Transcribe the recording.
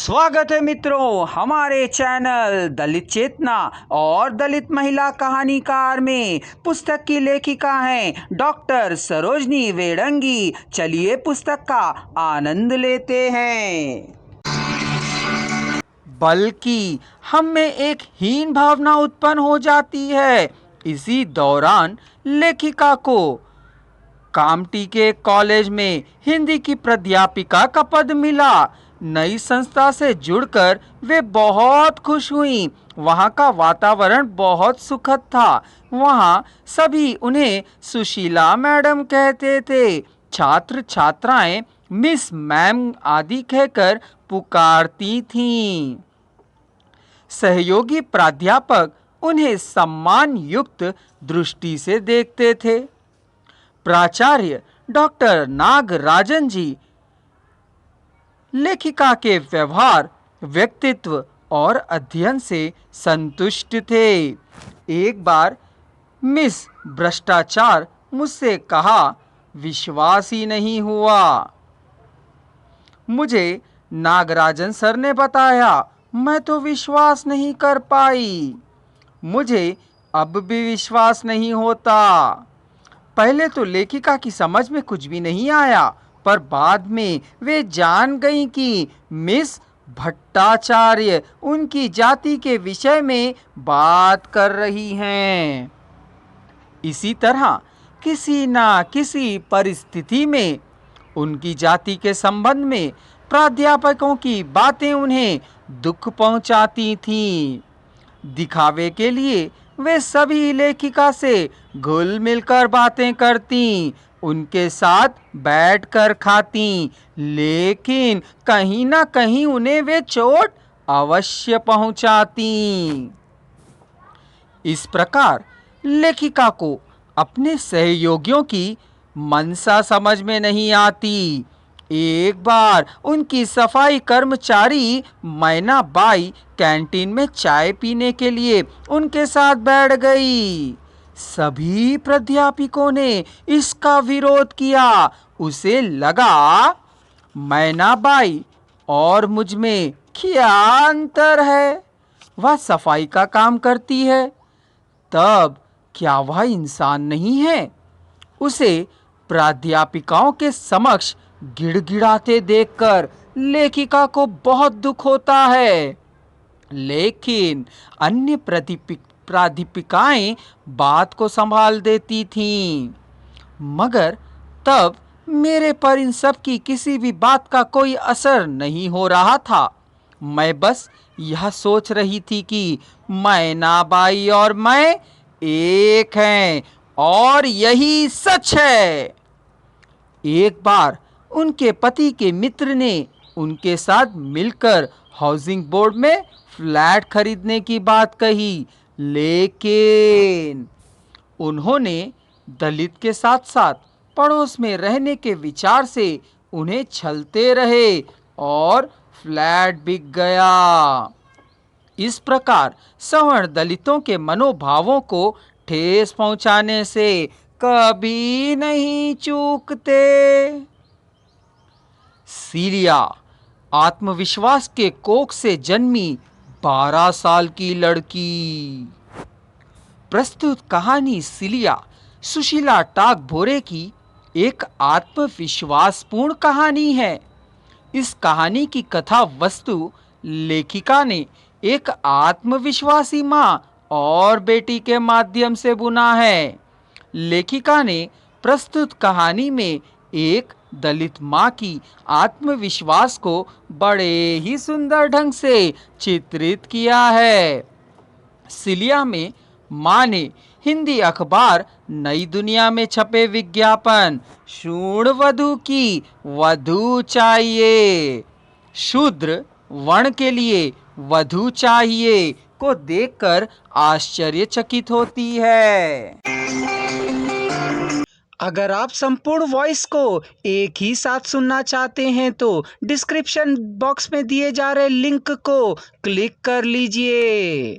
स्वागत है मित्रों हमारे चैनल दलित चेतना और दलित महिला कहानीकार में। पुस्तक की लेखिका हैं डॉक्टर सरोजनी वेडंगी। चलिए पुस्तक का आनंद लेते हैं। बल्कि हम में एक हीन भावना उत्पन्न हो जाती है। इसी दौरान लेखिका को कामटी के कॉलेज में हिंदी की प्राध्यापिका का पद मिला। नई संस्था से जुड़कर वे बहुत खुश हुईं। वहाँ का वातावरण बहुत सुखद था। वहाँ सभी उन्हें सुशीला मैडम कहते थे। छात्र छात्राएं मिस मैम आदि कहकर पुकारती थीं। सहयोगी प्राध्यापक उन्हें सम्मान युक्त दृष्टि से देखते थे। प्राचार्य डॉक्टर नागराजन जी लेखिका के व्यवहार, व्यक्तित्व और अध्ययन से संतुष्ट थे। एक बार मिस भ्रष्टाचार मुझसे कहा, विश्वास ही नहीं हुआ। मुझे नागराजन सर ने बताया, मैं तो विश्वास नहीं कर पाई। मुझे अब भी विश्वास नहीं होता। पहले तो लेखिका की समझ में कुछ भी नहीं आया, पर बाद में वे जान गईं कि मिस भट्टाचार्य उनकी जाति के विषय में बात कर रही हैं। इसी तरह किसी न किसी परिस्थिति में उनकी जाति के संबंध में प्राध्यापकों की बातें उन्हें दुख पहुंचाती थीं। दिखावे के लिए वे सभी लेखिका से घुल मिलकर बातें करती, उनके साथ बैठकर खाती, लेकिन कहीं ना कहीं उन्हें वे चोट अवश्य पहुंचाती। इस प्रकार लेखिका को अपने सहयोगियों की मनसा समझ में नहीं आती। एक बार उनकी सफाई कर्मचारी मैना बाई कैंटीन में चाय पीने के लिए उनके साथ बैठ गई। सभी प्राध्यापकों ने इसका विरोध किया। उसे लगा, मैना बाई और मुझ में क्या अंतर है? वह सफाई का काम करती है, तब क्या वह इंसान नहीं है? उसे प्राध्यापिकाओं के समक्ष गिड़गिड़ाते देखकर लेखिका को बहुत दुख होता है। लेकिन अन्य प्राध्यापिकाएं बात को संभाल देती थीं। मगर तब मेरे पर इन सब की किसी भी बात का कोई असर नहीं हो रहा था। मैं बस यह सोच रही थी कि मैना बाई और मैं एक हैं और यही सच है। एक बार उनके पति के मित्र ने उनके साथ मिलकर हाउसिंग बोर्ड में फ्लैट खरीदने की बात कही, लेकिन उन्होंने दलित के साथ साथ पड़ोस में रहने के विचार से उन्हें छलते रहे और फ्लैट बिक गया। इस प्रकार सवर्ण दलितों के मनोभावों को ठेस पहुंचाने से कभी नहीं चूकते। सीलिया आत्मविश्वास के कोख से जन्मी 12 साल की लड़की। प्रस्तुत कहानी सीलिया सुशीला टागभोरे की एक आत्मविश्वासपूर्ण कहानी है। इस कहानी की कथा वस्तु लेखिका ने एक आत्मविश्वासी माँ और बेटी के माध्यम से बुना है। लेखिका ने प्रस्तुत कहानी में एक दलित माँ की आत्मविश्वास को बड़े ही सुंदर ढंग से चित्रित किया है। सीलिया में माँ ने हिंदी अखबार नई दुनिया में छपे विज्ञापन शूद्र वधू की वधू चाहिए, शूद्र वर्ण के लिए वधू चाहिए को देखकर आश्चर्यचकित होती है। अगर आप संपूर्ण वॉइस को एक ही साथ सुनना चाहते हैं तो डिस्क्रिप्शन बॉक्स में दिए जा रहे लिंक को क्लिक कर लीजिए।